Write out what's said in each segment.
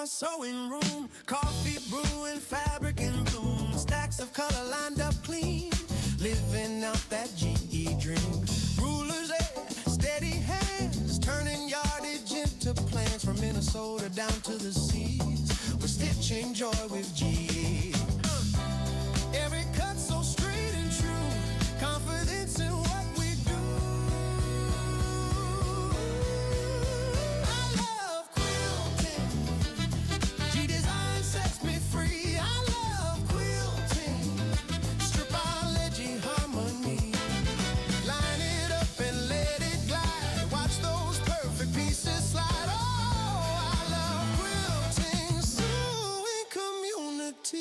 my sewing room. Coffee brewing, fabric in bloom. Stacks of color lined up clean. Living out that GE dream. Rulers, steady hands. Turning yardage into plans. From Minnesota down to the seas. We're stitching joy with GE. Every cut so straight and true. Confidence in what we do. I love quilting. G-Design sets me free. I love quilting. Stripology harmony. Line it up and let it glide. Watch those perfect pieces slide. Oh, I love quilting. Sewing community.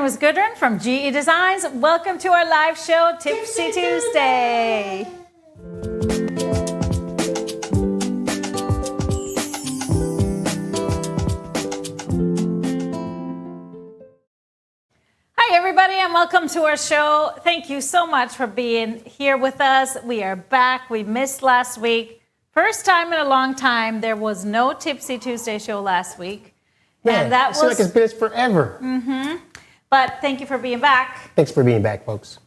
is Gudrun from GE Designs. Welcome to our live show, Tipsy Tuesday. Hi, everybody, and welcome to our show. Thank you so much for being here with us. We are back. We missed last week. First time in a long time. There was no Tipsy Tuesday show last week. Man, and that it seems like it's been forever. Mm-hmm. But thank you for being back. Thanks for being back, folks.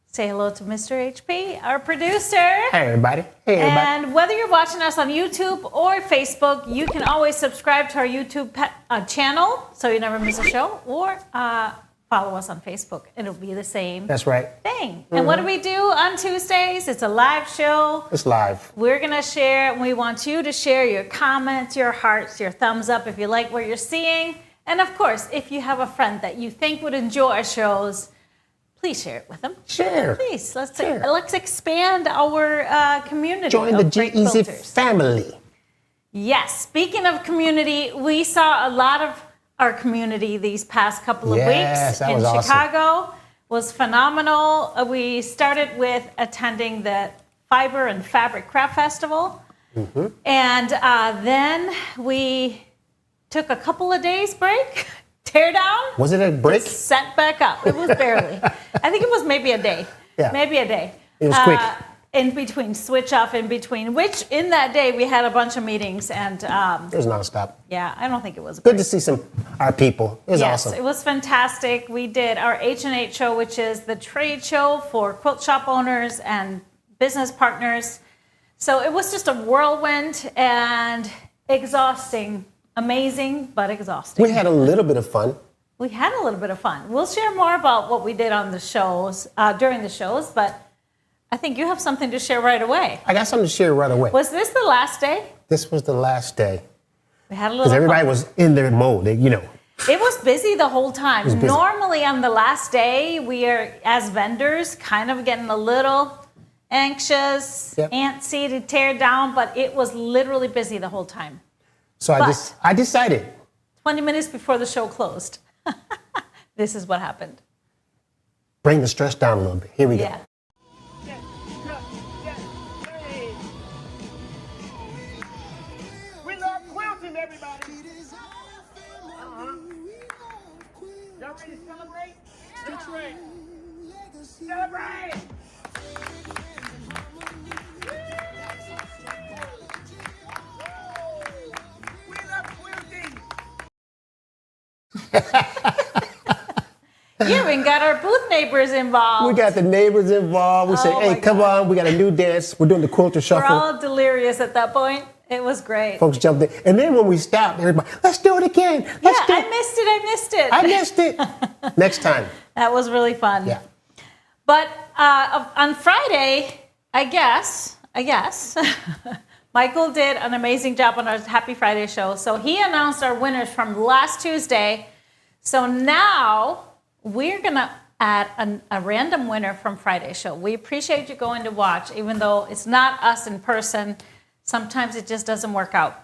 Say hello to Mr. HP, our producer. Hey, everybody. Hey, everybody. And whether you're watching us on YouTube or Facebook, you can always subscribe to our YouTube channel so you never miss a show, or follow us on Facebook. It'll be the same That's right. thing. And what do we do on Tuesdays? It's a live show. It's live. We're going to share. We want you to share your comments, your hearts, your thumbs up if you like what you're seeing. And of course, if you have a friend that you think would enjoy our shows, please share it with them. Share. Please, let's expand our community. Join the GEZ family. Yes. Speaking of community, we saw a lot of our community these past couple of weeks in Chicago. Awesome. Was phenomenal. We started with attending the Fiber and Fabric Craft Festival, and then we took a couple of days break. Tear down. Was it a break? Set back up. It was barely. I think it was maybe a day. Yeah. Maybe a day. It was quick. In between, switch off in between, which in that day we had a bunch of meetings and it was nonstop. Yeah, I don't think it was a good break. to see our people. It was awesome. It was fantastic. We did our H&H show, which is the trade show for quilt shop owners and business partners. So it was just a whirlwind and exhausting. Amazing, but exhausting. We had a little bit of fun. We had a little bit of fun. We'll share more about what we did on the shows, during the shows, but I think you have something to share right away. I got something to share right away. Was this the last day? This was the last day. We had a little because everybody fun. Was in their mode, It was busy the whole time. Normally on the last day, we are, as vendors, kind of getting a little anxious, antsy to tear down, but it was literally busy the whole time. So I decided. 20 minutes before the show closed. This is what happened. Bring the stress down a little bit. Here we go. We love quilting, everybody. Y'all ready to celebrate? Celebrate. Celebrate. You even got our booth neighbors involved. We got the neighbors involved. We said, hey, come on, we got a new dance. We're doing the quilter shuffle. We're all delirious at that point. It was great. Folks jumped in. And then when we stopped, everybody, let's do it again. I missed it. Next time. That was really fun. Yeah. But on Friday, I guess, Michael did an amazing job on our Happy Friday show. So he announced our winners from last Tuesday. So now we're going to add a random winner from Friday's show. We appreciate you going to watch, even though it's not us in person. Sometimes it just doesn't work out.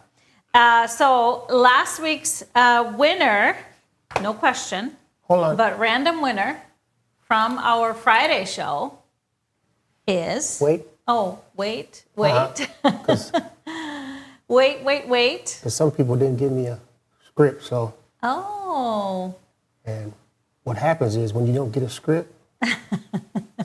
So last week's winner, no question, hold on, but random winner from our Friday show is... Wait. Oh, wait. Wait. Wait. Because some people didn't give me a script, so... Oh. And what happens is when you don't get a script,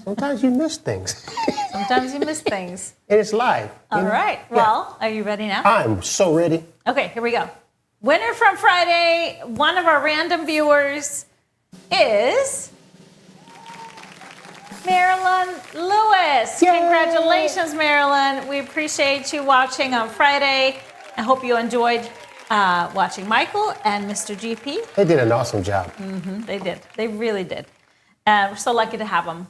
sometimes you miss things. And it's live. All right. Well, are you ready now? I'm so ready. Okay, here we go. Winner from Friday, one of our random viewers is Marilyn Lewis. Yay! Congratulations, Marilyn. We appreciate you watching on Friday. I hope you enjoyed watching Michael and Mr. GP. They did an awesome job. They did. They really did. We're so lucky to have them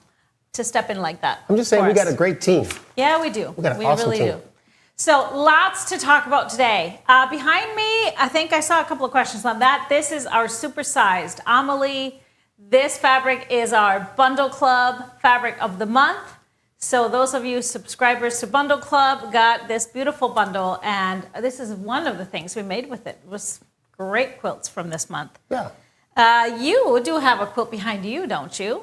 to step in like that. I'm just saying we got a great team. Yeah, we do. We got an awesome team. Do. So lots to talk about today. Behind me, I think I saw a couple of questions on that. This is our supersized Amelie. This fabric is our Bundle Club fabric of the month. So those of you subscribers to Bundle Club got this beautiful bundle, and this is one of the things we made with it. It was great quilts from this month. Yeah. You do have a quilt behind you, don't you?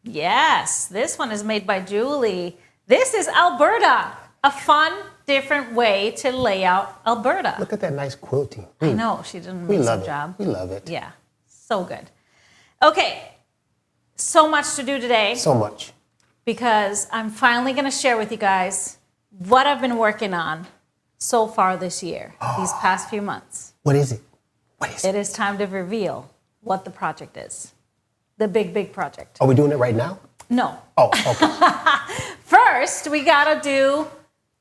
Yes, this one is made by Julie. This is Alberta, a fun, different way to lay out Alberta. Look at that nice quilting. I know, she did an We amazing love it. job. We love it. Yeah, so good. Okay, so much to do today So much. because I'm finally going to share with you guys what I've been working on so far this year, these past few months. What is it? What is it? It is time to reveal what the project is. The big, big project. Are we doing it right now? No. Oh, okay. First, we got to do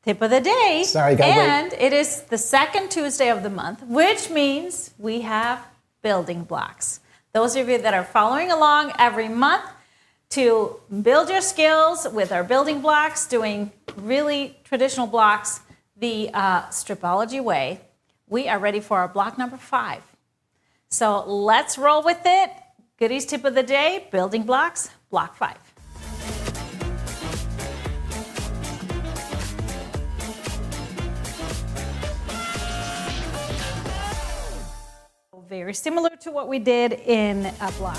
tip of the day. Sorry, gotta wait. And it is the second Tuesday of the month, which means we have building blocks. Those of you that are following along every month to build your skills with our building blocks, doing really traditional blocks, the Stripology way, we are ready for our block number 5. So let's roll with it. Goodies tip of the day, building blocks, block 5. Very similar to what we did in a block.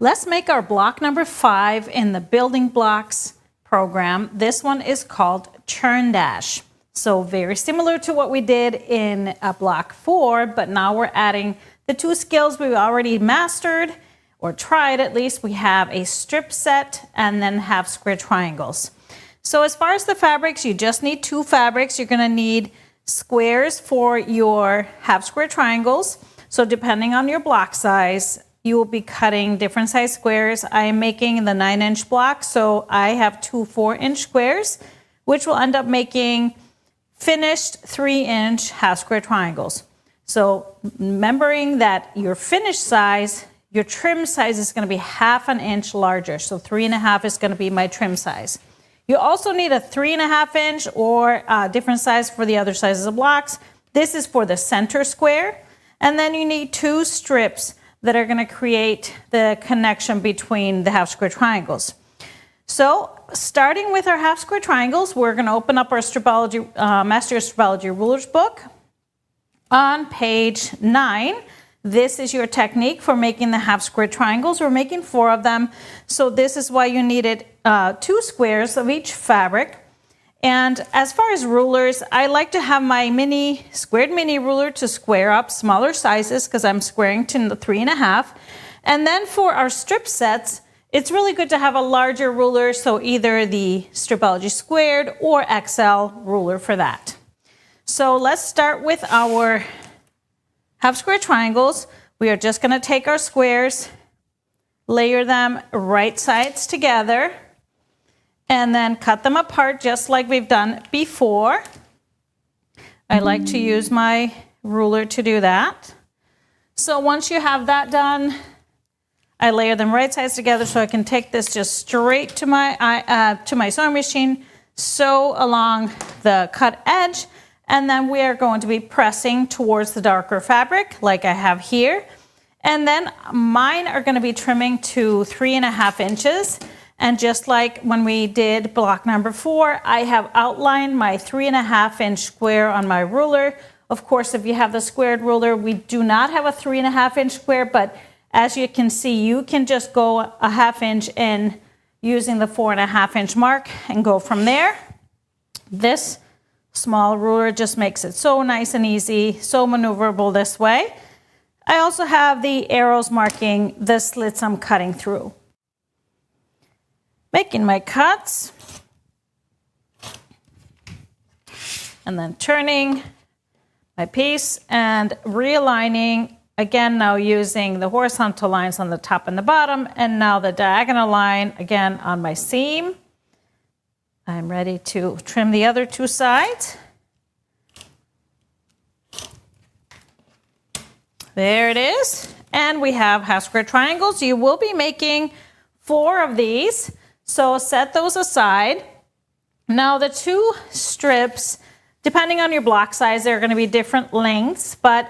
Let's make our block number 5 in the building blocks program. This one is called Churn Dash. So very similar to what we did in a block 4, but now we're adding the 2 skills we've already mastered or tried at least. We have a strip set and then have square triangles. So as far as the fabrics, you just need 2 fabrics. You're gonna need squares for your half square triangles. So depending on your block size, you will be cutting different size squares. I am making the 9-inch block, so I have 2 4-inch squares, which will end up making finished 3-inch half square triangles. So remembering that your finished size, your trim size is gonna be 1/2 inch larger. So 3.5 is gonna be my trim size. You also need a 3.5 inch or a different size for the other sizes of blocks. This is for the center square. And then you need 2 strips that are gonna create the connection between the half square triangles. So starting with our half square triangles, we're gonna open up our Stripology, Master Your Stripology Rulers book. On page 9, this is your technique for making the half square triangles. We're making 4 of them. So this is why you needed 2 squares of each fabric. And as far as rulers, I like to have my squared mini ruler to square up smaller sizes because I'm squaring to the 3.5. And then for our strip sets, it's really good to have a larger ruler, so either the Stripology squared or XL ruler for that. So let's start with our half square triangles. We are just gonna take our squares, layer them right sides together, and then cut them apart just like we've done before. I like to use my ruler to do that. So once you have that done, I layer them right sides together so I can take this just straight to my sewing machine, sew along the cut edge, and then we are going to be pressing towards the darker fabric like I have here. And then mine are going to be trimming to 3.5 inches. And just like when we did block number 4, I have outlined my 3.5 inch square on my ruler. Of course, if you have the squared ruler, we do not have a 3.5 inch square, but as you can see, you can just go a 1/2 inch in using the 4.5 inch mark and go from there. This small ruler just makes it so nice and easy, so maneuverable this way. I also have the arrows marking the slits I'm cutting through. Making my cuts, and then turning my piece and realigning, again now using the horizontal lines on the top and the bottom, and now the diagonal line again on my seam. I'm ready to trim the other 2 sides. There it is. And we have half square triangles. You will be making 4 of these. So set those aside. Now the 2 strips, depending on your block size, they're going to be different lengths, but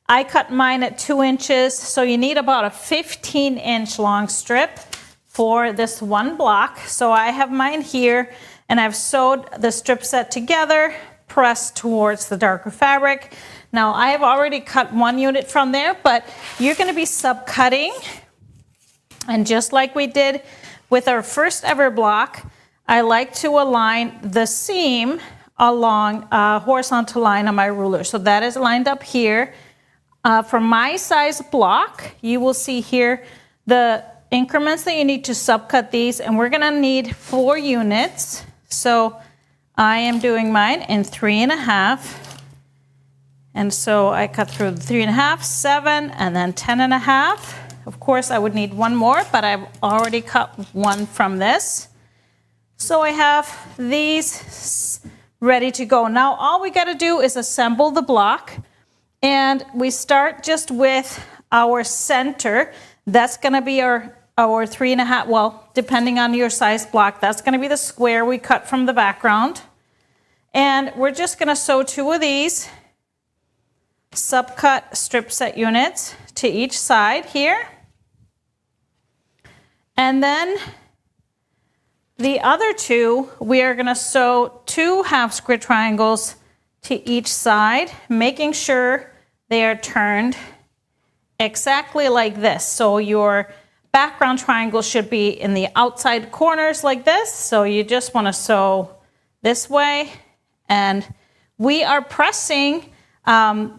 I cut mine at 2 inches, so you need about a 15-inch long strip for this one block. So I have mine here, and I've sewed the strip set together, pressed towards the darker fabric. Now I have already cut one unit from there, but you're going to be subcutting, and just like we did with our first ever block, I like to align the seam along a horizontal line on my ruler. So that is lined up here. For my size block, you will see here the increments that you need to subcut these, and we're gonna need 4 units. So I am doing mine in 3.5. And so I cut through the 3.5, 7, and then 10.5. Of course, I would need one more, but I've already cut one from this. So I have these ready to go. Now all we gotta do is assemble the block, and we start just with our center. That's gonna be our 3.5, well, depending on your size block, that's gonna be the square we cut from the background. And we're just gonna sew 2 of these subcut strip set units to each side here. And then the other 2, we are gonna sew 2 half square triangles to each side, making sure they are turned exactly like this. So your background triangle should be in the outside corners like this. So you just wanna sew this way, and we are pressing,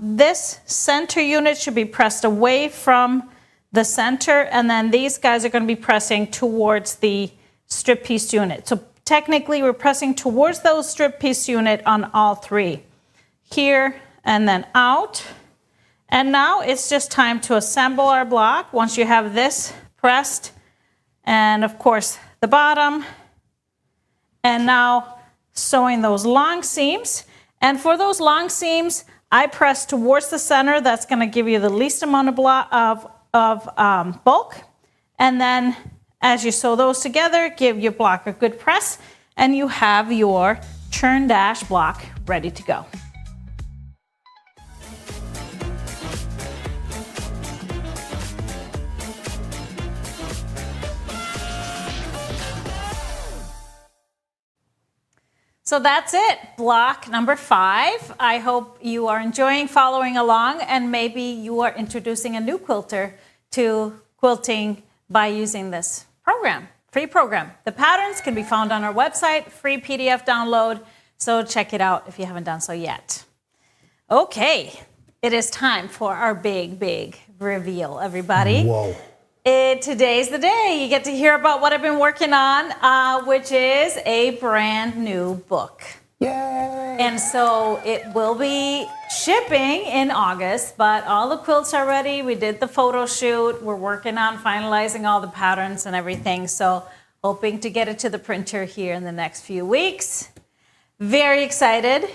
this center unit should be pressed away from the center, and then these guys are gonna be pressing towards the strip piece unit. So technically we're pressing towards those strip piece unit on all 3. Here and then out. And now it's just time to assemble our block once you have this pressed, and of course the bottom. And now sewing those long seams. And for those long seams, I press towards the center. That's gonna give you the least amount of bulk. And then as you sew those together, give your block a good press, and you have your churn dash block ready to go. So that's it, block number 5. I hope you are enjoying following along, and maybe you are introducing a new quilter to quilting by using this program, free program. The patterns can be found on our website, free PDF download, so check it out if you haven't done so yet. Okay, it is time for our big reveal, everybody. Whoa. Today's the day. You get to hear about what I've been working on, which is a brand new book. Yay! And so it will be shipping in August, but all the quilts are ready. We did the photo shoot. We're working on finalizing all the patterns and everything. So hoping to get it to the printer here in the next few weeks. Very excited.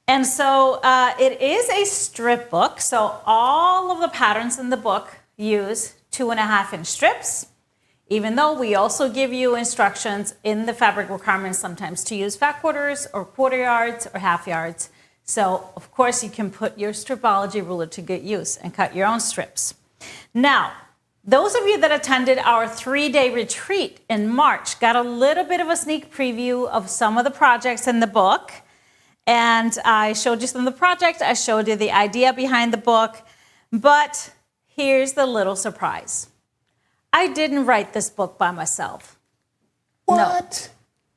And so it is a strip book. So all of the patterns in the book use 2.5-inch strips, even though we also give you instructions in the fabric requirements sometimes to use fat quarters or quarter yards or half yards. So of course you can put your Stripology ruler to good use and cut your own strips. Now, those of you that attended our 3-day retreat in March got a little bit of a sneak preview of some of the projects in the book. And I showed you some of the projects, I showed you the idea behind the book, but here's the little surprise. I didn't write this book by myself. What?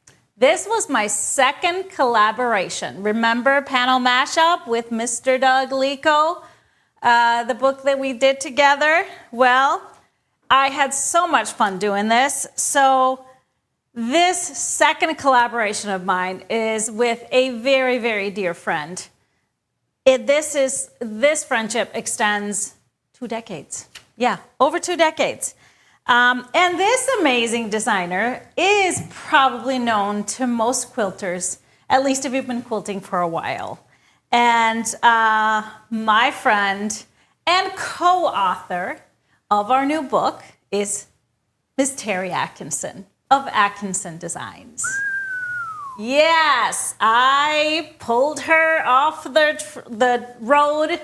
No. This was my second collaboration. Remember Panel Mashup with Mr. Doug Lico, the book that we did together? Well, I had so much fun doing this. So this second collaboration of mine is with a very, very dear friend. This friendship extends 2 decades. Yeah, over 2 decades. And this amazing designer is probably known to most quilters, at least if you've been quilting for a while. And my friend and co-author of our new book is Miss Terry Atkinson of Atkinson Designs. Yes, I pulled her off the road,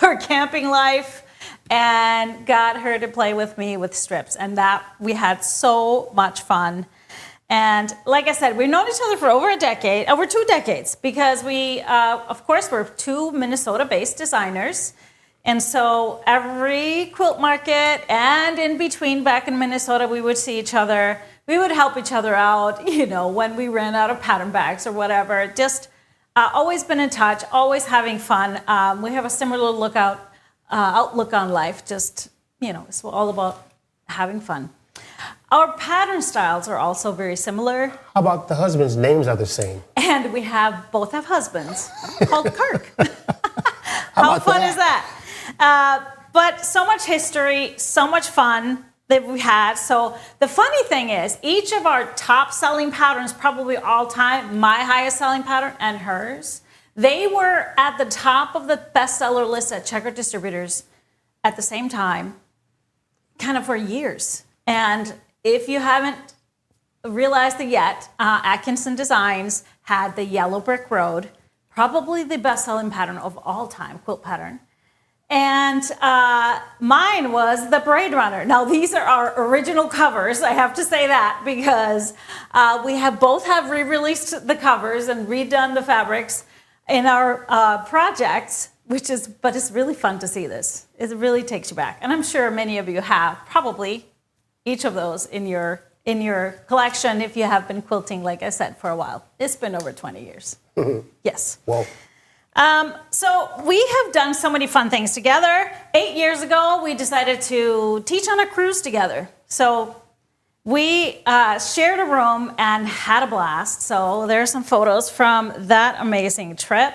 her camping life, and got her to play with me with strips, and that we had so much fun. And like I said, we've known each other for over 2 decades, because we, of course, we're two Minnesota-based designers. And so every quilt market and in between back in Minnesota, we would see each other. We would help each other out, when we ran out of pattern bags or whatever. Just always been in touch, always having fun. We have a similar outlook on life. Just, it's all about having fun. Our pattern styles are also very similar. How about the husbands' names are the same? And we both have husbands called Kirk. How fun is that? But so much history, so much fun that we had. So the funny thing is, each of our top selling patterns, probably all time, my highest selling pattern and hers, they were at the top of the bestseller list at Checker Distributors at the same time, kind of for years. And if you haven't realized it yet, Atkinson Designs had the Yellow Brick Road, probably the best-selling pattern of all time, quilt pattern. And mine was the Braid Runner. Now, these are our original covers. I have to say that, because we both have re-released the covers and redone the fabrics in our projects, but it's really fun to see this. It really takes you back. And I'm sure many of you have probably each of those in your collection if you have been quilting, like I said, for a while. It's been over 20 years. Mm-hmm. Yes. Whoa. So we have done so many fun things together. 8 years ago, we decided to teach on a cruise together. So we shared a room and had a blast. So there are some photos from that amazing trip.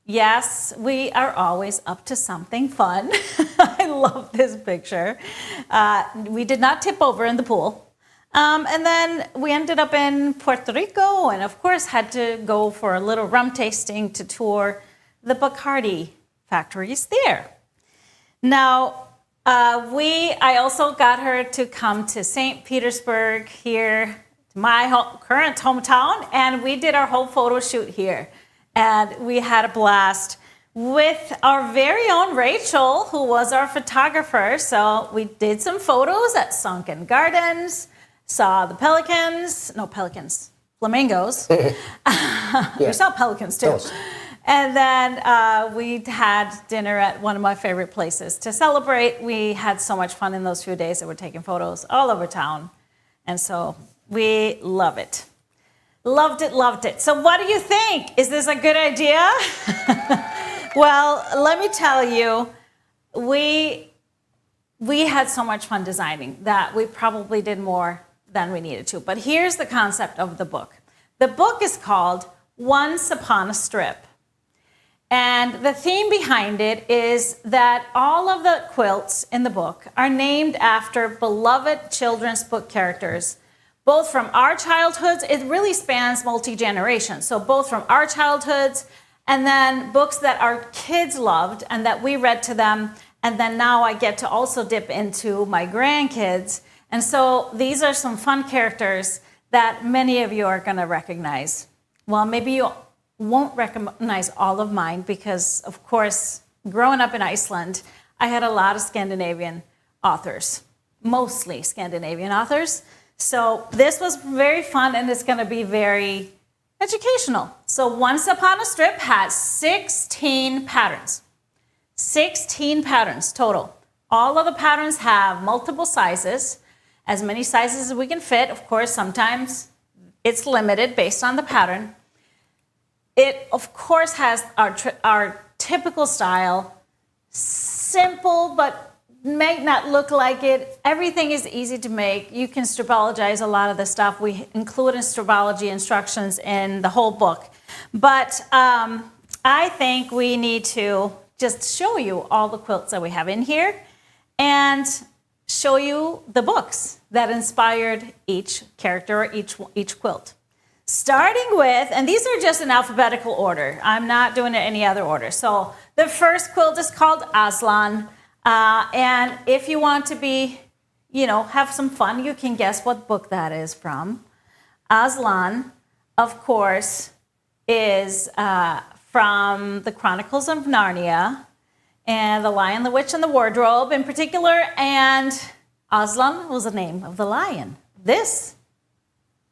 Yes, we are always up to something fun. I love this picture. We did not tip over in the pool. And then we ended up in Puerto Rico, and of course had to go for a little rum tasting to tour the Bacardi factories there. Now, I also got her to come to St. Petersburg here, to my current hometown, and we did our whole photo shoot here. And we had a blast with our very own Rachel, who was our photographer. So we did some photos at Sunken Gardens, saw the flamingos. We saw pelicans too. Yes. And then we had dinner at one of my favorite places to celebrate. We had so much fun in those few days that we're taking photos all over town. And so we love it. Loved it. So what do you think? Is this a good idea? Well, let me tell you, we had so much fun designing that we probably did more than we needed to. But here's the concept of the book. The book is called Once Upon a Strip. And the theme behind it is that all of the quilts in the book are named after beloved children's book characters, both from our childhoods. It really spans multi-generations. So both from our childhoods and then books that our kids loved and that we read to them. And then now I get to also dip into my grandkids. And so these are some fun characters that many of you are going to recognize. Well, maybe you won't recognize all of mine because, of course, growing up in Iceland, I had a lot of Scandinavian authors, mostly Scandinavian authors. So this was very fun, and it's going to be very educational. So Once Upon a Strip has 16 patterns. 16 patterns total. All of the patterns have multiple sizes, as many sizes as we can fit. Of course, sometimes it's limited based on the pattern. It, of course, has our typical style, simple but may not look like it. Everything is easy to make. You can stripologize a lot of the stuff. We include in stripology instructions in the whole book. But I think we need to just show you all the quilts that we have in here and show you the books that inspired each character or each quilt. Starting with, and these are just in alphabetical order. I'm not doing it any other order. So the first quilt is called Aslan. And if you want to be, have some fun, you can guess what book that is from. Aslan, of course, is from the Chronicles of Narnia and The Lion, the Witch, and the Wardrobe in particular. And Aslan was the name of the lion. This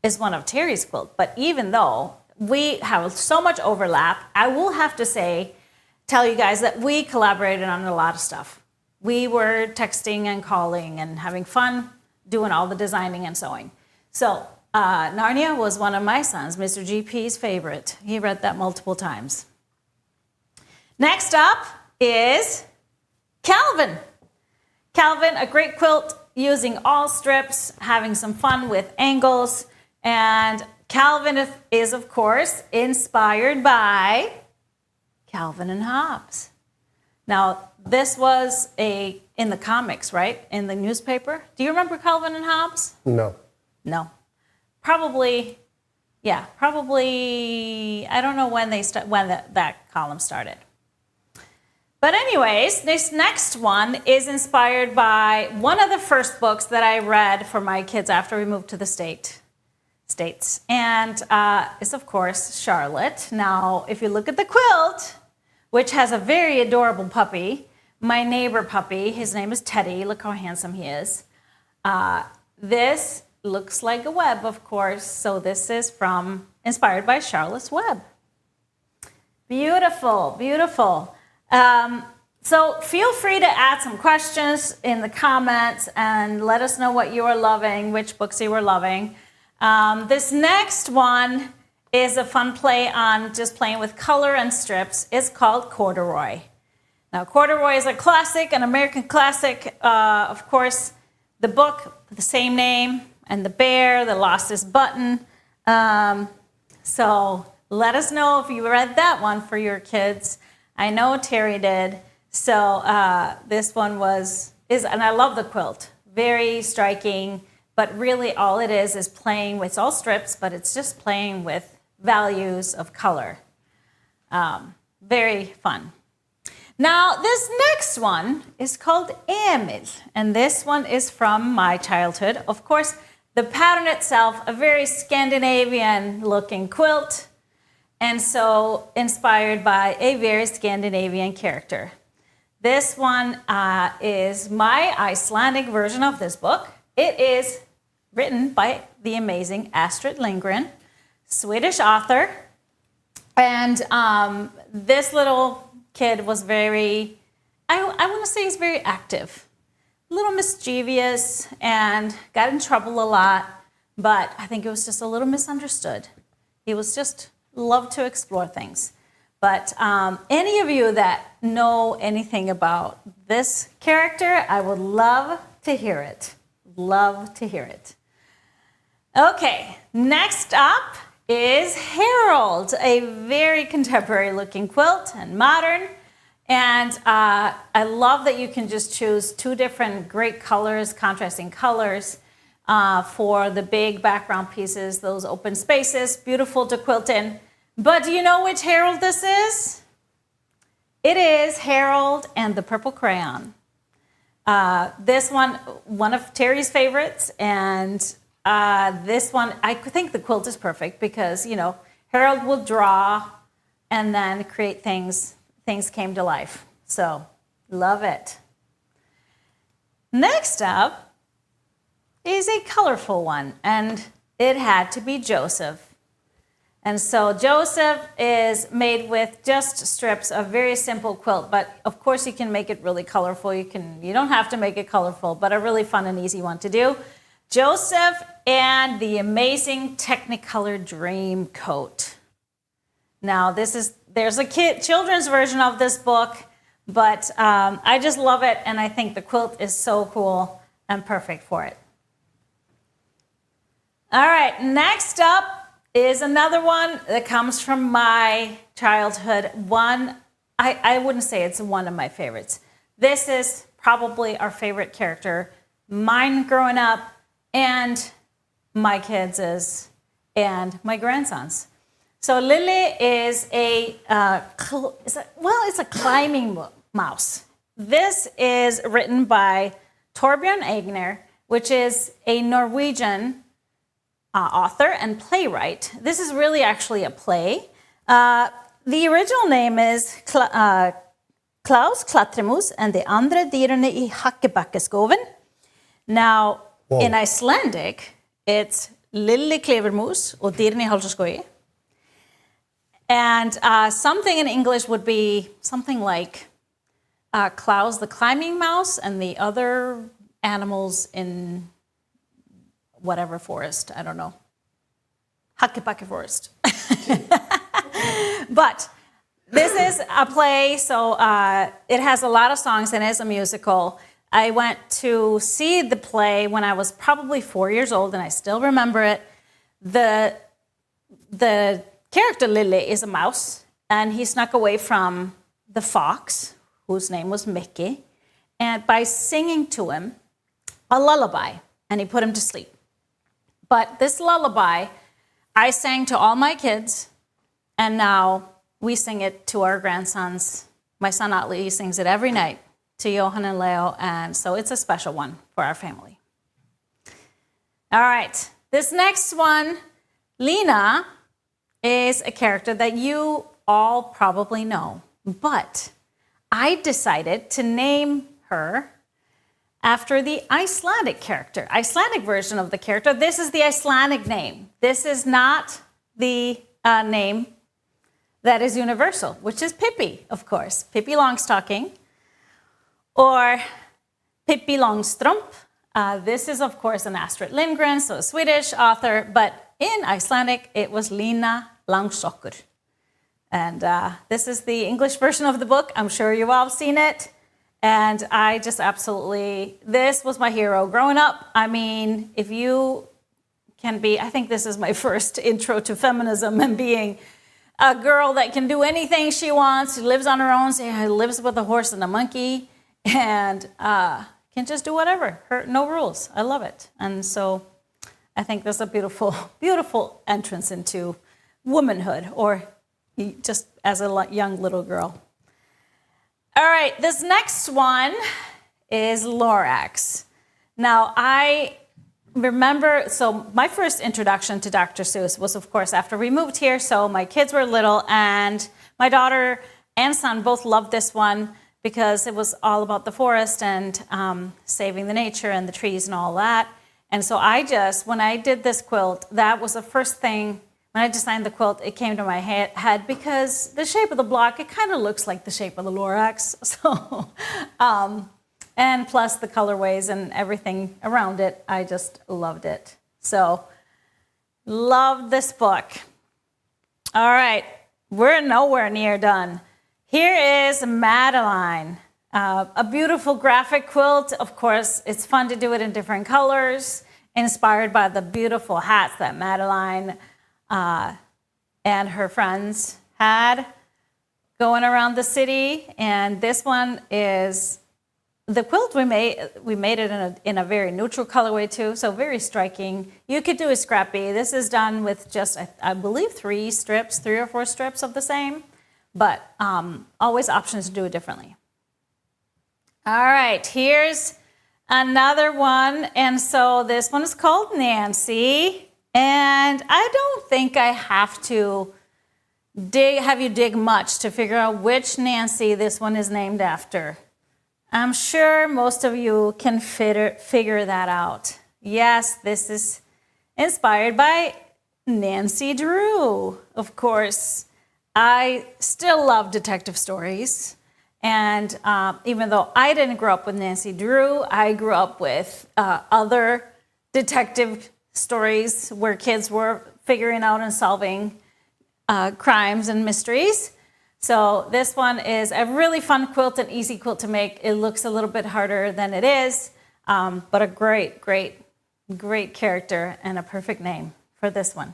is one of Terry's quilts. But even though we have so much overlap, I will have to tell you guys that we collaborated on a lot of stuff. We were texting and calling and having fun doing all the designing and sewing. So Narnia was one of my sons, Mr. GP's favorite. He read that multiple times. Next up is Calvin. Calvin, a great quilt using all strips, having some fun with angles. And Calvin is, of course, inspired by Calvin and Hobbes. Now, this was in the comics, right? In the newspaper. Do you remember Calvin and Hobbes? No. No. Probably, I don't know when that column started. But anyways, this next one is inspired by one of the first books that I read for my kids after we moved to the States. And it's, of course, Charlotte. Now, if you look at the quilt, which has a very adorable puppy, my neighbor puppy, his name is Teddy. Look how handsome he is. This looks like a web, of course. So this is inspired by Charlotte's Web. Beautiful, beautiful. So feel free to add some questions in the comments and let us know what you are loving, which books you were loving. This next one is a fun play on just playing with color and strips. It's called Corduroy. Now, Corduroy is a classic, an American classic. Of course, the book, the same name, and the bear that lost his button. So let us know if you read that one for your kids. I know Terry did. So this one and I love the quilt. Very striking, but really all it is playing with, it's all strips, but it's just playing with values of color. Very fun. Now, this next one is called Emil, and this one is from my childhood. Of course, the pattern itself, a very Scandinavian-looking quilt, and so inspired by a very Scandinavian character. This one is my Icelandic version of this book. It is written by the amazing Astrid Lindgren, Swedish author, and this little kid was very, I want to say he's very active, a little mischievous, and got in trouble a lot, but I think it was just a little misunderstood. He was just loved to explore things. But any of you that know anything about this character, I would love to hear it. Love to hear it. Okay, next up is Harold, a very contemporary looking quilt and modern. And I love that you can just choose two different great colors, contrasting colors for the big background pieces, those open spaces, beautiful to quilt in. But do you know which Harold this is? It is Harold and the Purple Crayon. This one of Terry's favorites, and this one, I think the quilt is perfect because, Harold will draw and then create things came to life. So, love it. Next up is a colorful one, and it had to be Joseph. And so Joseph is made with just strips, a very simple quilt, but of course you can make it really colorful. You don't have to make it colorful, but a really fun and easy one to do. Joseph and the amazing Technicolor Dream Coat. Now there's a children's version of this book, but I just love it, and I think the quilt is so cool and perfect for it. All right, next up is another one that comes from my childhood. I wouldn't say it's one of my favorites. This is probably our favorite character, mine growing up, and my kids' and my grandsons. So Lily is it's a climbing mouse. This is written by Torbjørn Egner, which is a Norwegian author and playwright. This is really actually a play. The original name is Klaus Klatremus and de andre dyrene I Hakkebakkeskogen. Now, in Icelandic, it's Lille Klevermus og Dyrene i Halserskogi. And something in English would be something like Klaus the Climbing Mouse and the other animals in whatever forest, I don't know. Hakkebakke Forest. But this is a play, so it has a lot of songs and it's a musical. I went to see the play when I was probably 4 years old, and I still remember it. The character Lille is a mouse, and he snuck away from the fox, whose name was Mickey, and by singing to him a lullaby, and he put him to sleep. But this lullaby, I sang to all my kids, and now we sing it to our grandsons. My son Atli sings it every night to Johan and Leo, and so it's a special one for our family. All right, this next one, Lena, is a character that you all probably know, but I decided to name her after the Icelandic character, Icelandic version of the character. This is the Icelandic name. This is not the name that is universal, which is Pippi, of course. Pippi Longstocking, or Pippi Longstrump. This is, of course, an Astrid Lindgren, so a Swedish author, but in Icelandic, it was Lina Langsokkur. And this is the English version of the book. I'm sure you've all seen it. And I just absolutely, this was my hero growing up. I mean, if you can be, I think this is my first intro to feminism and being a girl that can do anything she wants, who lives on her own, lives with a horse and a monkey, and can just do whatever. No rules. I love it. And so I think that's a beautiful, beautiful entrance into womanhood, or just as a young little girl. All right, this next one is Lorax. Now, I remember, so my first introduction to Dr. Seuss was, of course, after we moved here. So my kids were little, and my daughter and son both loved this one because it was all about the forest and saving the nature and the trees and all that. And so when I did this quilt, that was the first thing. When I designed the quilt, it came to my head because the shape of the block, it kind of looks like the shape of the Lorax. So, and plus the colorways and everything around it, I just loved it. So, loved this book. All right, we're nowhere near done. Here is Madeline, a beautiful graphic quilt. Of course, it's fun to do it in different colors, inspired by the beautiful hats that Madeline and her friends had going around the city. And this one is the quilt we made it in a very neutral colorway too, so very striking. You could do a scrappy. This is done with just, I believe, 3 or 4 strips of the same, but always options to do it differently. All right, here's another one. And so this one is called Nancy. And I don't think I have to have you dig much to figure out which Nancy this one is named after. I'm sure most of you can figure that out. Yes, this is inspired by Nancy Drew, of course. I still love detective stories. And even though I didn't grow up with Nancy Drew, I grew up with other detective stories where kids were figuring out and solving crimes and mysteries. So this one is a really fun quilt, an easy quilt to make. It looks a little bit harder than it is, but a great, great, great character and a perfect name for this one.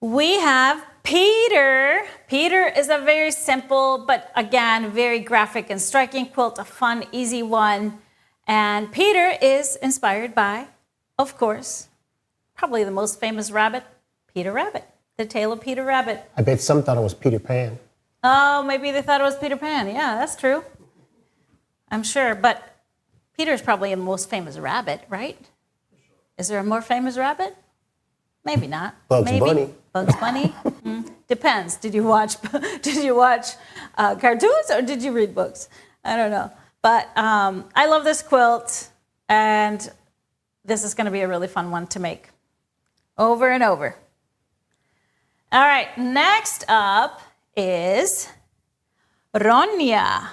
We have Peter. Peter is a very simple, but again, very graphic and striking quilt, a fun, easy one. And Peter is inspired by, of course, probably the most famous rabbit, Peter Rabbit, the tale of Peter Rabbit. I bet some thought it was Peter Pan. Oh, maybe they thought it was Peter Pan. Yeah, that's true. I'm sure, but Peter's probably the most famous rabbit, right? Is there a more famous rabbit? Maybe not. Bugs Maybe. Bunny. Bugs Bunny? Depends. Did you watch cartoons or did you read books? I don't know. But I love this quilt, and this is going to be a really fun one to make over and over. All right, next up is Ronja.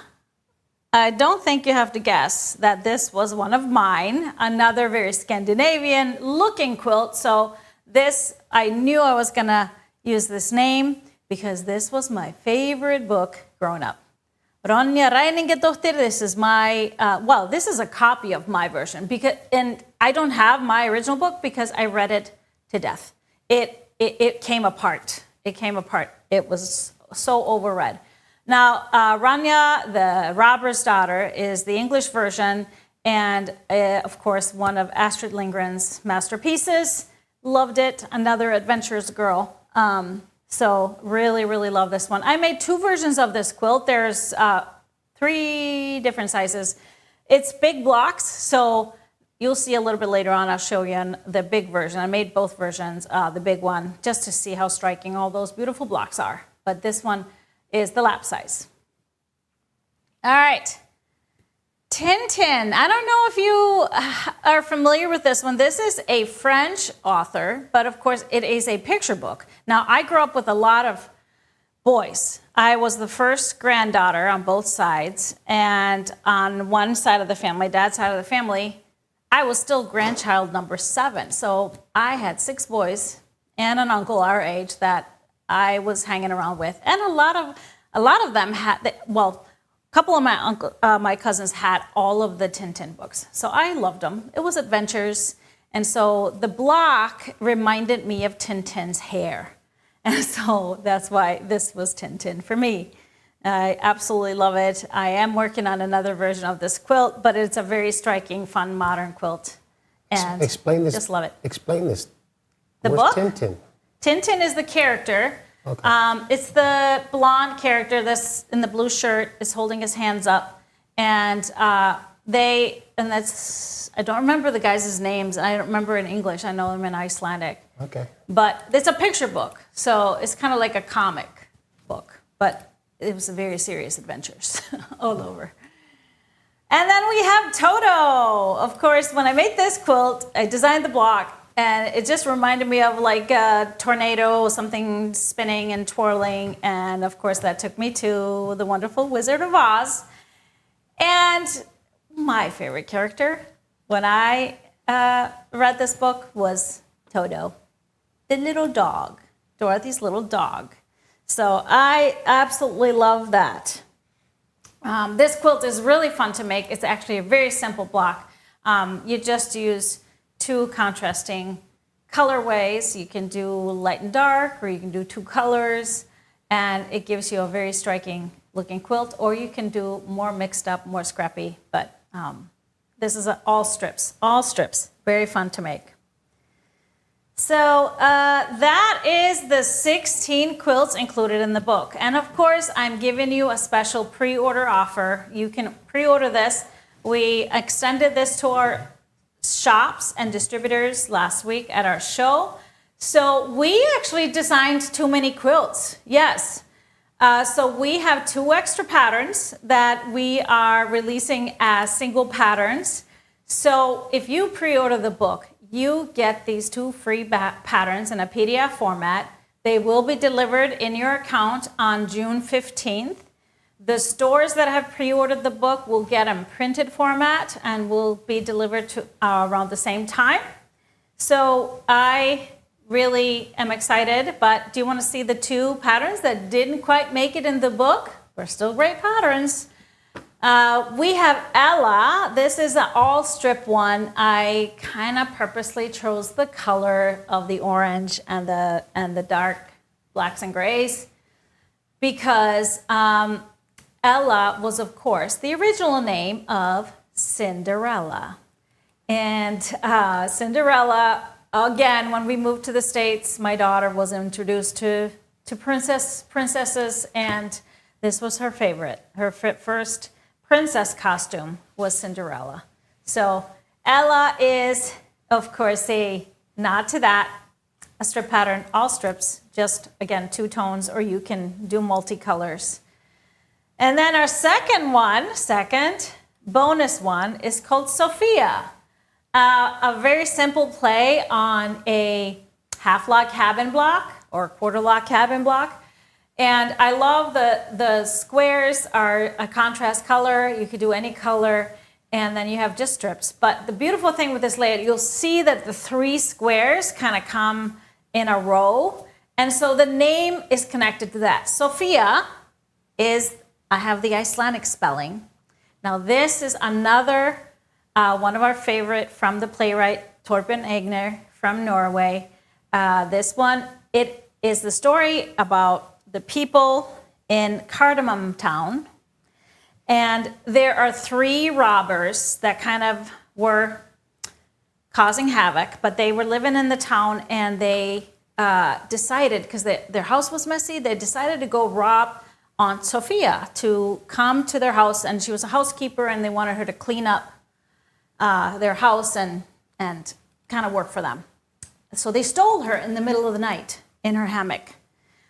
I don't think you have to guess that this was one of mine, another very Scandinavian looking quilt. So this, I knew I was gonna use this name because this was my favorite book growing up. Ronja Reiningedóttir, this is my, this is a copy of my version and I don't have my original book because I read it to death. It came apart. It came apart. It was so overread. Now, Ronja, the Robber's Daughter, is the English version, and of course, one of Astrid Lindgren's masterpieces. Loved it. Another adventurous girl. So really, really love this one. I made 2 versions of this quilt. There's 3 different sizes. It's big blocks, so you'll see a little bit later on. I'll show you the big version. I made both versions, the big one, just to see how striking all those beautiful blocks are. But this one is the lap size. All right, Tintin. I don't know if you are familiar with this one. This is a French author, but of course it is a picture book. Now, I grew up with a lot of boys. I was the first granddaughter on both sides, and on one side of the family, dad's side of the family, I was still grandchild number 7. So I had 6 boys and an uncle our age that I was hanging around with, and a lot of them had. Well, a couple of my cousins had all of the Tintin books, so I loved them. It was adventures, and so the block reminded me of Tintin's hair, and so that's why this was Tintin for me. I absolutely love it. I am working on another version of this quilt, but it's a very striking, fun, modern quilt, and explain this. Just love it. Explain this. The Where's book? Tintin? Tintin is the character. Okay. It's the blonde character that's in the blue shirt, is holding his hands up, and that's, I don't remember the guys' names. I don't remember in English. I know them in Icelandic. Okay. But it's a picture book, so it's kind of like a comic book, but it was very serious adventures all over. And then we have Toto. Of course, when I made this quilt, I designed the block, and it just reminded me of like a tornado, something spinning and twirling. And of course, that took me to the wonderful Wizard of Oz. And my favorite character when I read this book was Toto, the little dog, Dorothy's little dog. So I absolutely love that. This quilt is really fun to make. It's actually a very simple block. You just use 2 contrasting colorways. You can do light and dark, or you can do 2 colors, and it gives you a very striking looking quilt, or you can do more mixed up, more scrappy, but this is all strips, very fun to make. So that is the 16 quilts included in the book. And of course, I'm giving you a special pre-order offer. You can pre-order this. We extended this to our shops and distributors last week at our show. So we actually designed too many quilts. Yes. So we have 2 extra patterns that we are releasing as single patterns. So if you pre-order the book, you get these 2 free patterns in a PDF format. They will be delivered in your account on June 15th. The stores that have pre-ordered the book will get them printed format and will be delivered to around the same time. So I really am excited, but do you want to see the 2 patterns that didn't quite make it in the book? They're still great patterns. We have Erla. This is an all strip one. I kind of purposely chose the color of the orange and the dark blacks and grays because Erla was, of course, the original name of Cinderella. And Cinderella, again, when we moved to the States, my daughter was introduced to princesses, and this was her favorite. Her first princess costume was Cinderella. So Erla is, of course, a nod to that, a strip pattern, all strips, just, again, 2 tones, or you can do multicolors. And then our second bonus one, is called Sophia. a very simple play on a half log cabin block or quarter log cabin block. And I love the squares are a contrast color. You could do any color. And then you have just strips. But the beautiful thing with this layout, you'll see that the 3 squares kind of come in a row. And so the name is connected to that. Sophia is, I have the Icelandic spelling. Now this is another one of our favorite from the playwright Torben Egner from Norway. This one, it is the story about the people in Cardamom Town. And there are 3 robbers that kind of were causing havoc, but they were living in the town and they decided, because their house was messy, they decided to go rob Aunt Sophia to come to their house. And she was a housekeeper and they wanted her to clean up their house and kind of work for them. So they stole her in the middle of the night in her hammock.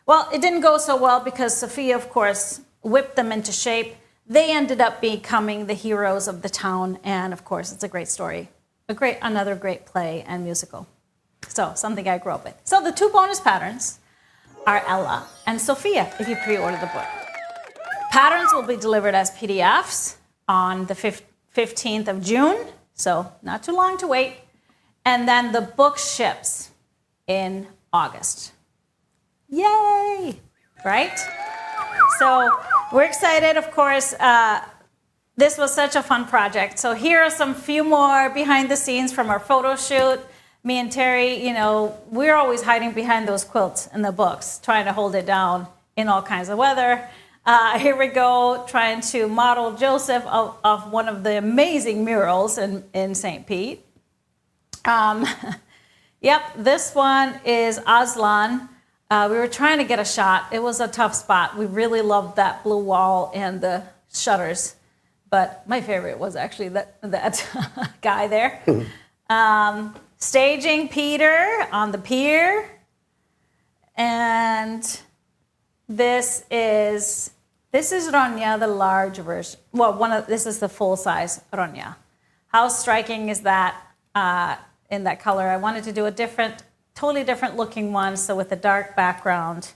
Well, it didn't go so well because Sophia, of course, whipped them into shape. They ended up becoming the heroes of the town, and of course, it's a great story. Another great play and musical. So, something I grew up with. So, the 2 bonus patterns are Erla and Sophia, if you pre-order the book. Patterns will be delivered as PDFs on the 15th of June, so not too long to wait. And then the book ships in August. Yay! Right? So, we're excited, of course. This was such a fun project. So here are some few more behind the scenes from our photo shoot. Me and Terry, we're always hiding behind those quilts in the books, trying to hold it down in all kinds of weather. Here we go, trying to model Joseph of one of the amazing murals in St. Pete. Yep, this one is Aslan. We were trying to get a shot. It was a tough spot. We really loved that blue wall and the shutters. But my favorite was actually that guy there. Staging Peter on the pier. And this is Ronja, the large version. Well, this is the full-size Ronja. How striking is that in that color? I wanted to do a totally different looking one, so with a dark background.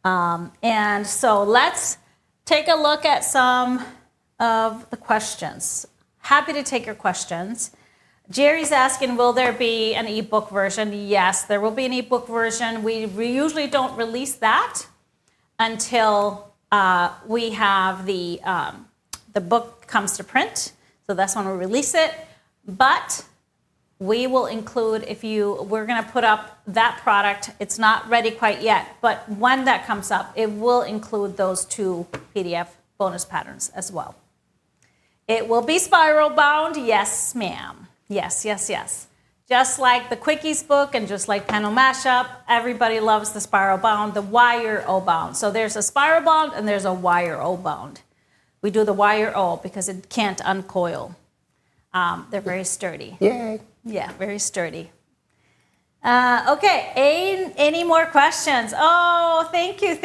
And so let's take a look at some of the questions. Happy to take your questions. Jerry's asking, will there be an ebook version? Yes, there will be an ebook version. We usually don't release that until we have the book comes to print. So that's when we release it. But we will include, we're going to put up that product. It's not ready quite yet, but when that comes up, it will include those 2 PDF bonus patterns as well. It will be spiral bound. Yes, ma'am. Yes, yes, yes. Just like the Quickies book and just like Panel Mashup, everybody loves the spiral bound, the wire O bound. So there's a spiral bound and there's a wire O bound. We do the wire O because it can't uncoil. They're very sturdy. Yay. Yeah, very sturdy. Okay, any more questions? Oh, thank you.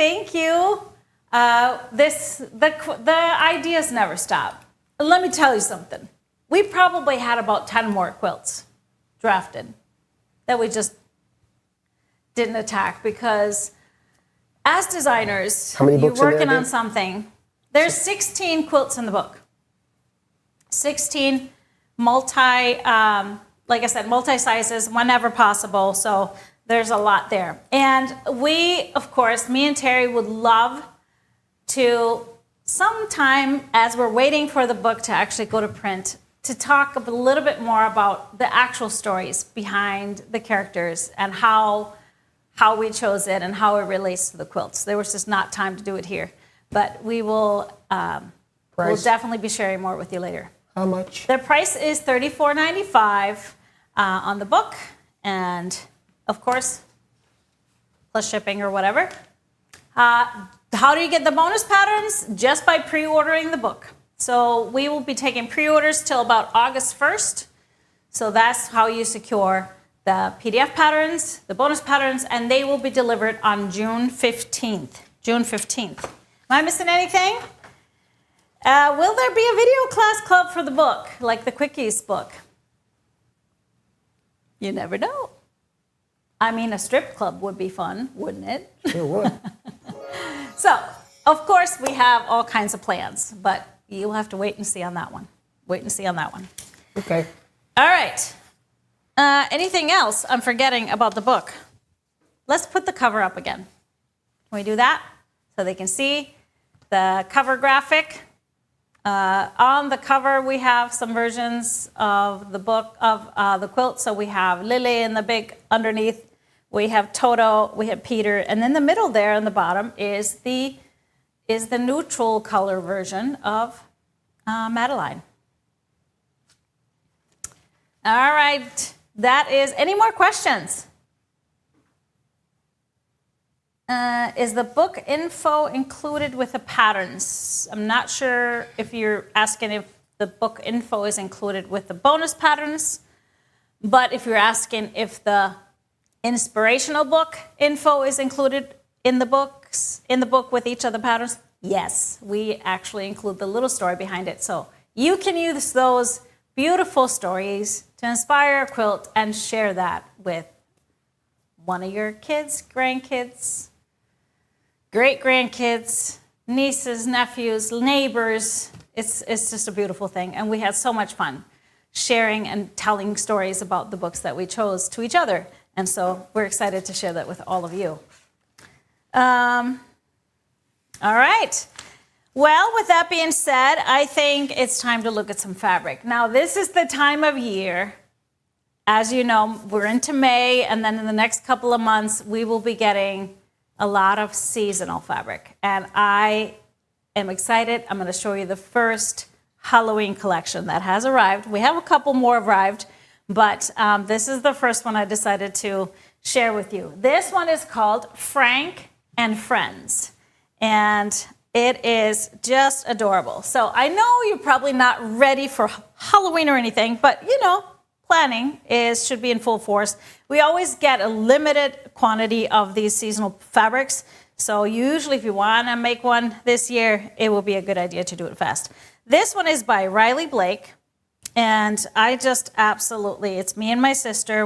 The ideas never stop. Let me tell you something. We probably had about 10 more quilts drafted that we just didn't attack because as designers, how many you're books in there working again? on something. There's 16 quilts in the book. 16 like I said, multi-sizes whenever possible. So there's a lot there. And we, of course, me and Terry would love to sometime as we're waiting for the book to actually go to print, to talk a little bit more about the actual stories behind the characters and how we chose it and how it relates to the quilts. There was just not time to do it here. But we will we'll definitely be sharing more with you later. How much? The price is $34.95 on the book, and of course, plus shipping or whatever. How do you get the bonus patterns? Just by pre-ordering the book. So we will be taking pre-orders till about August 1st. So that's how you secure the PDF patterns, the bonus patterns, and they will be delivered on June 15th. June 15th. Am I missing anything? Will there be a video class club for the book, like the Quickies book? You never know. I mean, a strip club would be fun, wouldn't it? Sure would. So, of course, we have all kinds of plans, but you'll have to wait and see on that one. Wait and see on that one. Okay. All right. Anything else I'm forgetting about the book? Let's put the cover up again. Can we do that? So they can see the cover graphic. On the cover, we have some versions of the book of the quilt. So we have Lily in the big underneath. We have Toto. We have Peter. And in the middle there in the bottom is the neutral color version of Madeline. All right. That is, any more questions? Is the book info included with the patterns? I'm not sure if you're asking if the book info is included with the bonus patterns, but if you're asking if the inspirational book info is included in the book with each of the patterns, yes, we actually include the little story behind it. So you can use those beautiful stories to inspire a quilt and share that with one of your kids, grandkids, great-grandkids, nieces, nephews, neighbors. It's just a beautiful thing. And we had so much fun sharing and telling stories about the books that we chose to each other. And so we're excited to share that with all of you. All right. Well, with that being said, I think it's time to look at some fabric. Now, this is the time of year. As you know, we're into May, and then in the next couple of months, we will be getting a lot of seasonal fabric. And I am excited. I'm going to show you the first Halloween collection that has arrived. We have a couple more arrived, but this is the first one I decided to share with you. This one is called Frank and Friends, and it is just adorable. So I know you're probably not ready for Halloween or anything, but you know, planning should be in full force. We always get a limited quantity of these seasonal fabrics. So usually if you want to make one this year, it will be a good idea to do it fast. This one is by Riley Blake. And I just absolutely, it's me and my sister,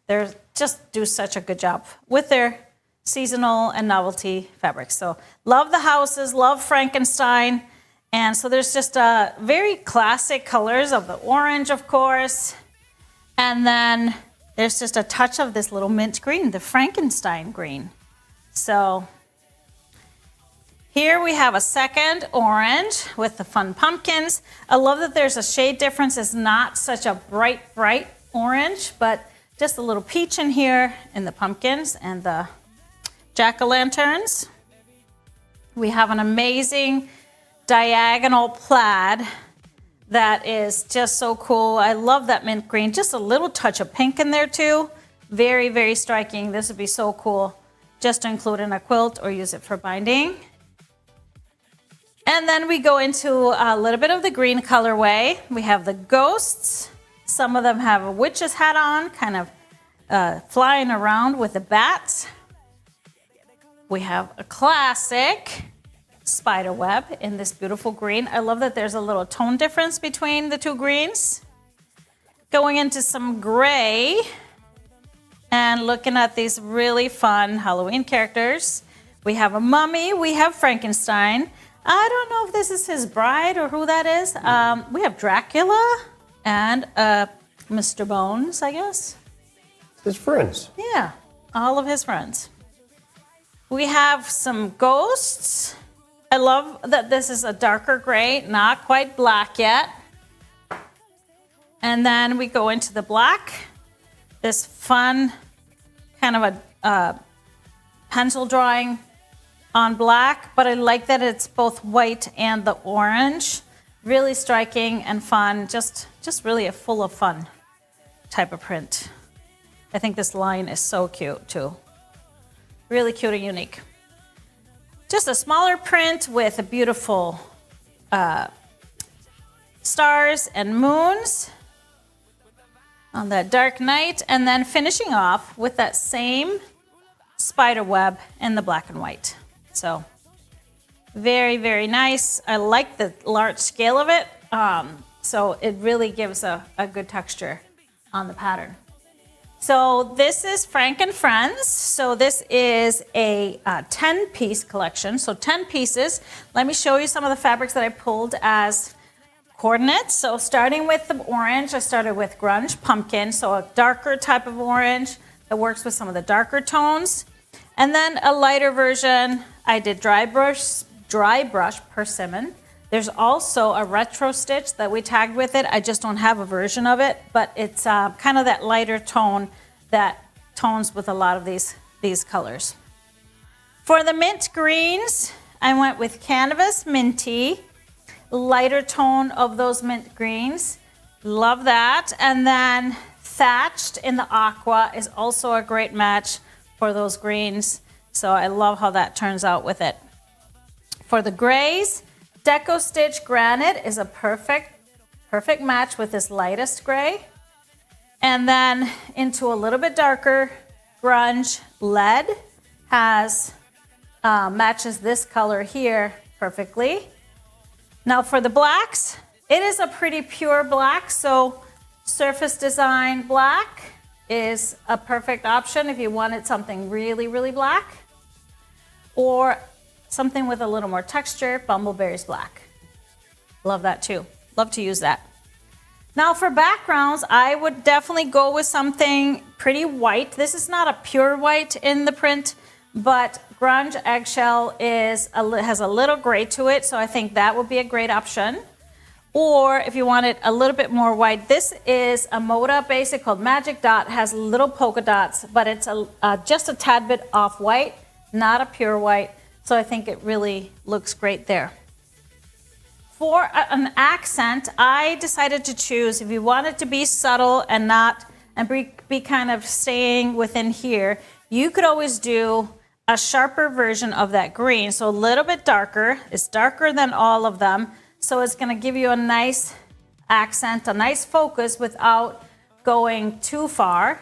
they just do such a good job with their seasonal and novelty fabrics. So love the houses, love Frankenstein. And so there's just very classic colors of the orange, of course. And then there's just a touch of this little mint green, the Frankenstein green. So here we have a second orange with the fun pumpkins. I love that there's a shade difference. It's not such a bright, bright orange, but just a little peach in here in the pumpkins and the jack-o'-lanterns. We have an amazing diagonal plaid that is just so cool. I love that mint green. Just a little touch of pink in there too. Very, very striking. This would be so cool just to include in a quilt or use it for binding. And then we go into a little bit of the green colorway. We have the ghosts. Some of them have a witch's hat on, kind of flying around with the bats. We have a classic spider web in this beautiful green. I love that there's a little tone difference between the two greens. Going into some gray and looking at these really fun Halloween characters. We have a mummy, we have Frankenstein. I don't know if this is his bride or who that is. We have Dracula and Mr. Bones, I guess. His friends. Yeah, all of his friends. We have some ghosts. I love that this is a darker gray, not quite black yet. And then we go into the black. This fun kind of a pencil drawing on black, but I like that it's both white and the orange. Really striking and fun, just really a full of fun type of print. I think this line is so cute too. Really cute and unique. Just a smaller print with a beautiful stars and moons on that dark night, and then finishing off with that same spider web in the black and white. So very, very nice. I like the large scale of it. So it really gives a good texture on the pattern. So this is Frank and Friends. So this is a 10-piece collection. So 10 pieces. Let me show you some of the fabrics that I pulled as coordinates. So starting with the orange, I started with Grunge Pumpkin. So a darker type of orange that works with some of the darker tones. And then a lighter version, I did dry brush persimmon. There's also a retro stitch that we tagged with it. I just don't have a version of it, but it's kind of that lighter tone that tones with a lot of these colors. For the mint greens, I went with Canvas Minty, lighter tone of those mint greens. Love that. And then Thatched in the aqua is also a great match for those greens. So I love how that turns out with it. For the grays, Deco Stitch Granite is a perfect match with this lightest gray. And then into a little bit darker, Grunge Lead has matches this color here perfectly. Now for the blacks, it is a pretty pure black, so Surface Design Black is a perfect option if you wanted something really, really black. Or something with a little more texture, Bumbleberries Black. Love that too. Love to use that. Now for backgrounds, I would definitely go with something pretty white. This is not a pure white in the print, but Grunge Eggshell has a little gray to it, so I think that would be a great option. Or if you wanted a little bit more white, this is a Moda basic called Magic Dot, has little polka dots, but it's just a tad bit off white, not a pure white. So I think it really looks great there. For an accent, I decided to choose, if you want it to be subtle and be kind of staying within here, you could always do a sharper version of that green. So a little bit darker. It's darker than all of them. So it's going to give you a nice accent, a nice focus without going too far.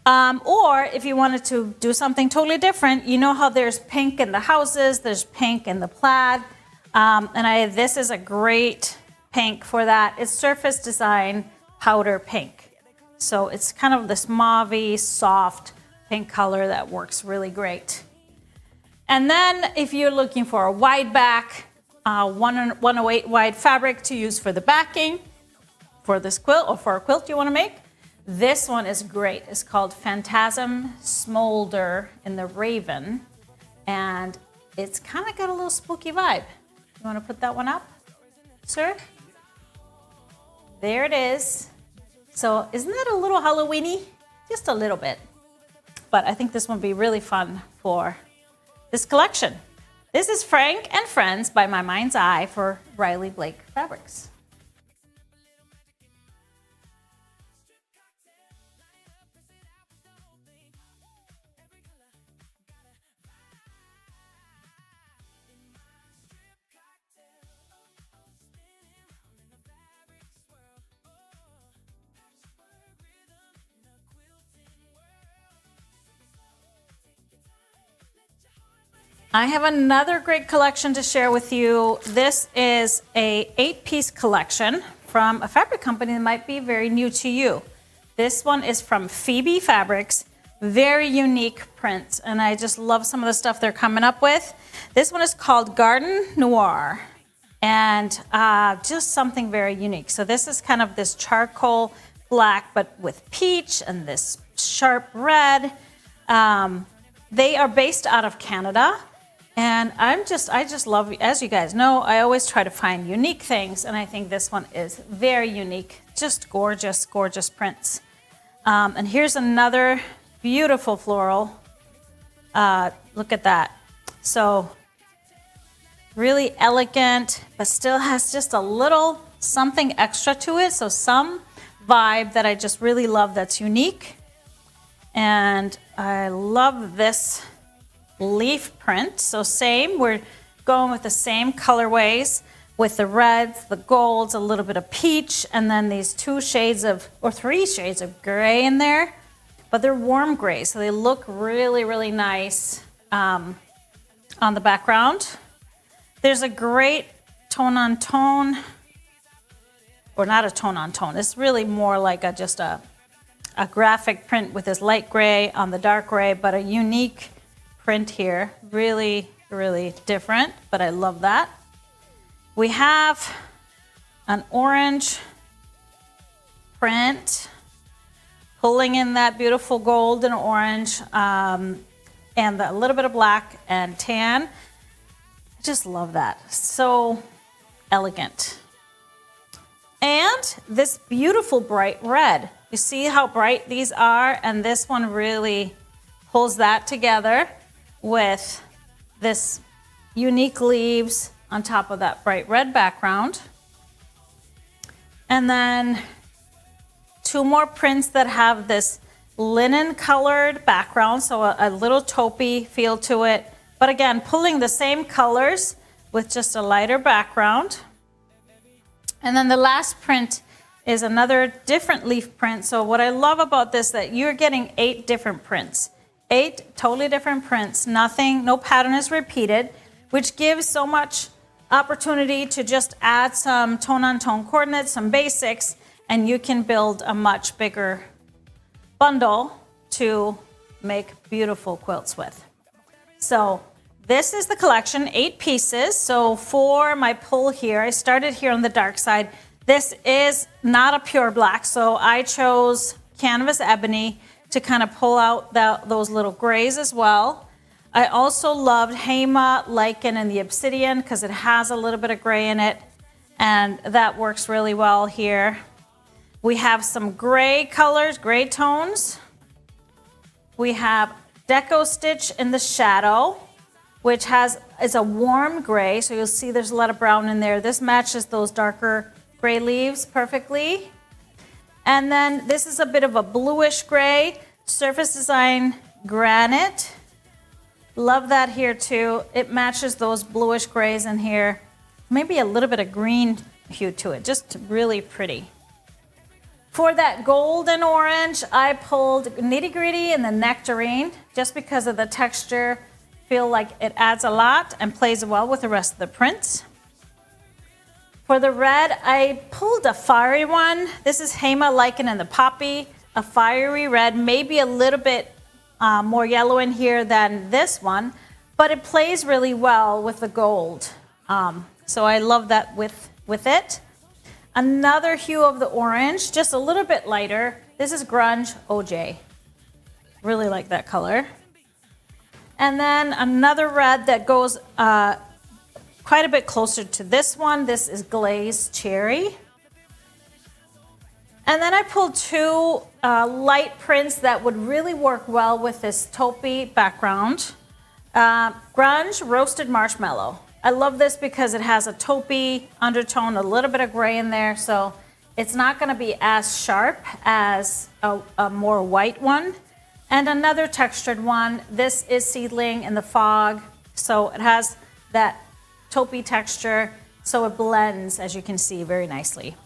Or if you wanted to do something totally different, you know how there's pink in the houses, there's pink in the plaid. This is a great pink for that. It's Surface Design Powder Pink. So it's kind of this mauve-y, soft pink color that works really great. And then if you're looking for a wide back, 108 wide fabric to use for the backing, for this quilt or for a quilt you want to make, this one is great. It's called Phantasm Smolder in the Raven. And it's kind of got a little spooky vibe. You want to put that one up, sir? There it is. So isn't that a little Halloween-y? Just a little bit. But I think this one would be really fun for this collection. This is Frank and Friends by My Mind's Eye for Riley Blake Fabrics. I have another great collection to share with you. This is a 8-piece collection from a fabric company that might be very new to you. This one is from Phoebe Fabrics, very unique prints, and I just love some of the stuff they're coming up with. This one is called Garden Noir, and just something very unique. So this is kind of this charcoal black, but with peach and this sharp red. They are based out of Canada. And I just love, as you guys know, I always try to find unique things, and I think this one is very unique. Just gorgeous, gorgeous prints. And here's another beautiful floral. Look at that. So really elegant, but still has just a little something extra to it. So some vibe that I just really love that's unique. And I love this leaf print. So same, we're going with the same colorways with the reds, the golds, a little bit of peach, and then these 3 shades of gray in there, but they're warm gray, so they look really, really nice on the background. There's a great tone on tone, or not a tone on tone. It's really more like just a a graphic print with this light gray on the dark gray, but a unique print here. Really, really different, but I love that. We have an orange print, pulling in that beautiful gold and orange, and a little bit of black and tan. I just love that. So elegant. And this beautiful bright red. You see how bright these are? And this one really pulls that together with this unique leaves on top of that bright red background. And then two more prints that have this linen colored background, so a little taupey feel to it. But again, pulling the same colors with just a lighter background. And then the last print is another different leaf print. So what I love about this, that you're getting 8 different prints. 8 totally different prints. Nothing, no pattern is repeated, which gives so much opportunity to just add some tone-on-tone coordinates, some basics, and you can build a much bigger bundle to make beautiful quilts with. So this is the collection, 8 pieces. So for my pull here, I started here on the dark side. This is not a pure black, so I chose canvas ebony to kind of pull out those little grays as well. I also loved Hema, Lichen, and the Obsidian because it has a little bit of gray in it, and that works really well here. We have some gray colors, gray tones. We have Deco Stitch in the shadow, which is a warm gray, so you'll see there's a lot of brown in there. This matches those darker gray leaves perfectly. And then this is a bit of a bluish gray, Surface Design Granite. Love that here too. It matches those bluish grays in here. Maybe a little bit of green hue to it, just really pretty. For that gold and orange, I pulled Nitty Gritty and the Nectarine, just because of the texture. Feel like it adds a lot and plays well with the rest of the prints. For the red, I pulled a fiery one. This is Hema, Lichen, and the Poppy, a fiery red, maybe a little bit more yellow in here than this one, but it plays really well with the gold. So I love that with it. Another hue of the orange, just a little bit lighter. This is Grunge OJ. Really like that color. And then another red that goes quite a bit closer to this one. This is Glazed Cherry. And then I pulled 2 light prints that would really work well with this taupey background. Grunge Roasted Marshmallow. I love this because it has a taupey undertone, a little bit of gray in there, so it's not going to be as sharp as a more white one. And another textured one. This is Seedling in the Fog, so it has that taupey texture, so it blends, as you can see, very nicely.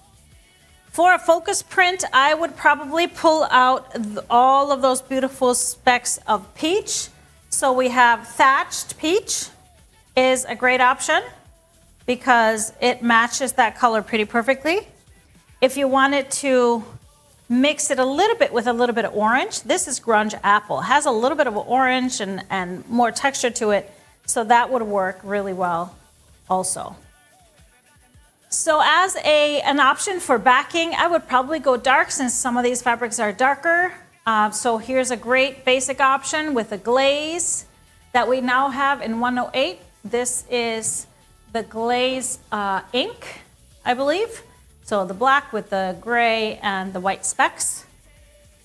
For a focus print, I would probably pull out all of those beautiful specks of peach. So we have Thatched Peach is a great option because it matches that color pretty perfectly. If you wanted to mix it a little bit with a little bit of orange, this is Grunge Apple. It has a little bit of orange and more texture to it, so that would work really well also. So as an option for backing, I would probably go dark since some of these fabrics are darker. So here's a great basic option with a glaze that we now have in 108. This is the glaze ink, I believe. So the black with the gray and the white specks,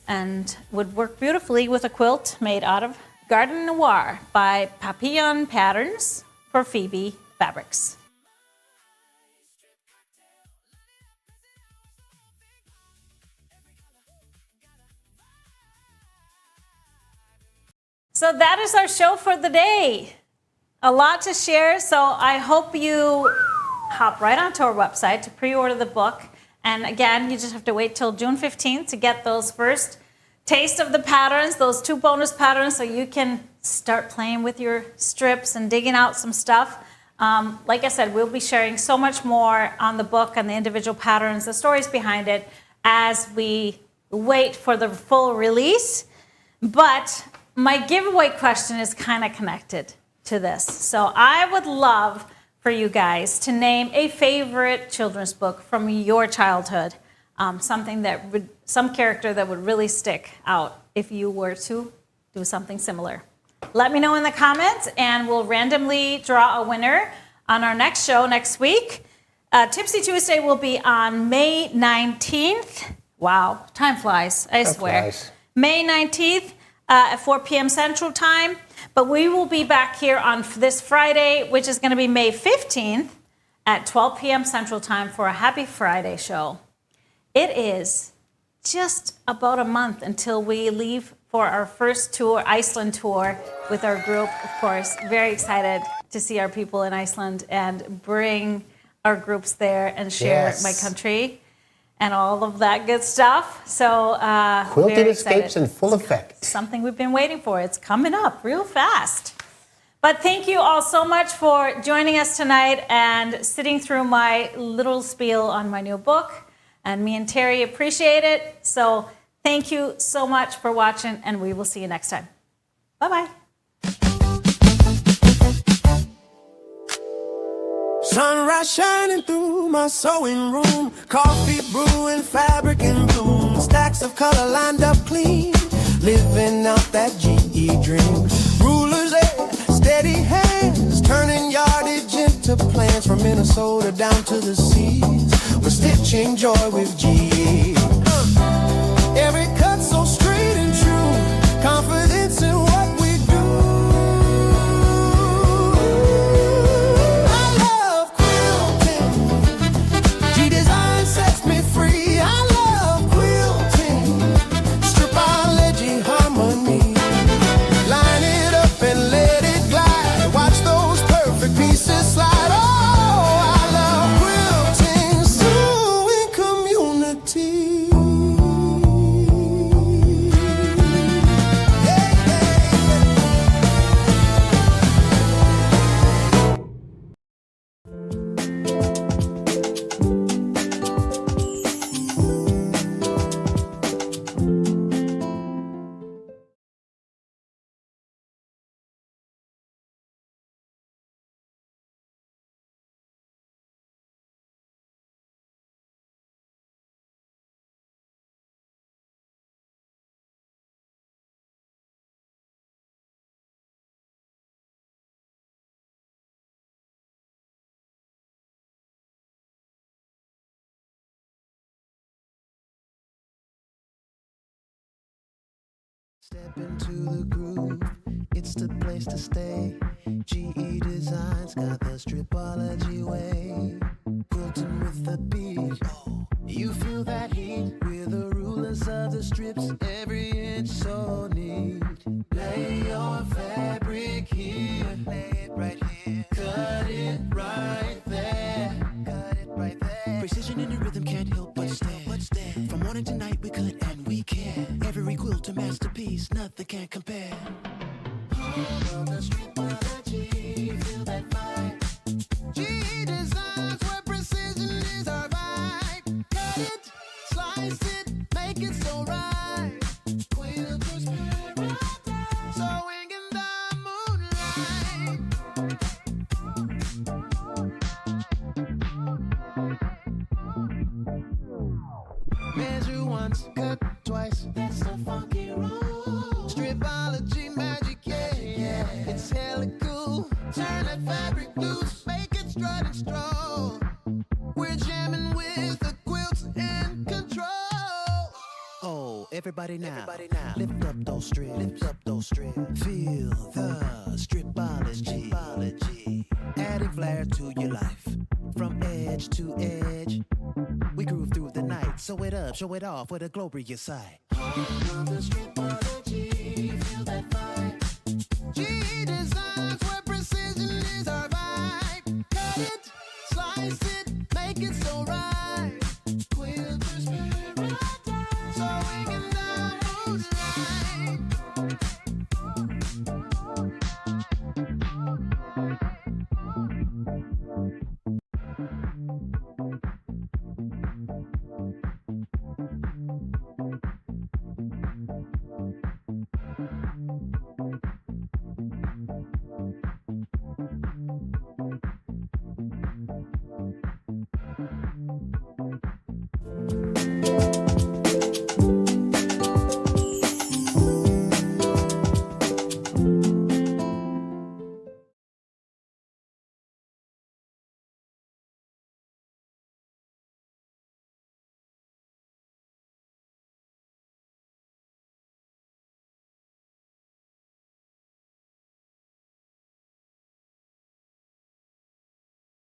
and would work beautifully with a quilt made out of Garden Noir by Papillon Patterns for Phoebe Fabrics. So that is our show for the day. A lot to share, so I hope you hop right onto our website to pre-order the book. And again, you just have to wait till June 15th to get those first taste of the patterns, those 2 bonus patterns, so you can start playing with your strips and digging out some stuff. Like I said, we'll be sharing so much more on the book and the individual patterns, the stories behind it, as we wait for the full release. But my giveaway question is kind of connected to this. So I would love for you guys to name a favorite children's book from your childhood. Something that would, some character that would really stick out if you were to do something similar. Let me know in the comments, and we'll randomly draw a winner on our next show next week. Tipsy Tuesday will be on May 19th. Wow, time flies, I swear. May 19th at 4 p.m. Central Time. But we will be back here on this Friday, which is going to be May 15th at 12 p.m. Central Time for a Happy Friday show. It is just about a month until we leave for our first tour, Iceland tour, with our group, of course. Very excited to see our people in Iceland and bring our groups there and share my country and all of that good stuff. So Quilting Escapes in full effect. Something we've been waiting for. It's coming up real fast. But thank you all so much for joining us tonight and sitting through my little spiel on my new book. And me and Terry appreciate it. So thank you so much for watching, and we will see you next time. Bye-bye. Sunrise shining through my sewing room, coffee brewing, fabric in bloom, stacks of color lined up clean, living out that GE dream. Rulers there, steady hands, turning yardage into plans from Minnesota down to the seas. We're stitching joy with GE. Every cut so straight and true, confidence in what we do. I love quilting. G-Design sets me free. I love quilting. Stripology harmony. Line it up and let it glide. Watch those perfect pieces slide. Step into the groove, it's the place to stay. GE Designs got the Stripology way. Quilting with the beat, you feel that heat. We're the rulers of the strips, every inch so neat. Lay your fabric here, lay it right here. Cut it right there, cut it right there. Precision in the rhythm can't help but stare. From morning to night we cut and we care. Every quilt a masterpiece, nothing can compare. All of the Stripology, feel that vibe. GE Designs where precision is our vibe. Cut it, slice it, make it so right. Quilters paradise, sewing in the moonlight. Measure once, cut twice, that's the funky rule. Stripology magic, yeah, it's hella cool. Turn that fabric loose, make it strut and stroll. We're jamming with the quilts in control. Oh, everybody now, lift up those strips, Feel the stripology. Adding flair to your life, from edge to edge. We groove through the night, sew it up, show it off with a glorious sight. The Stripology, feel that vibe. GE Designs where precision is our vibe.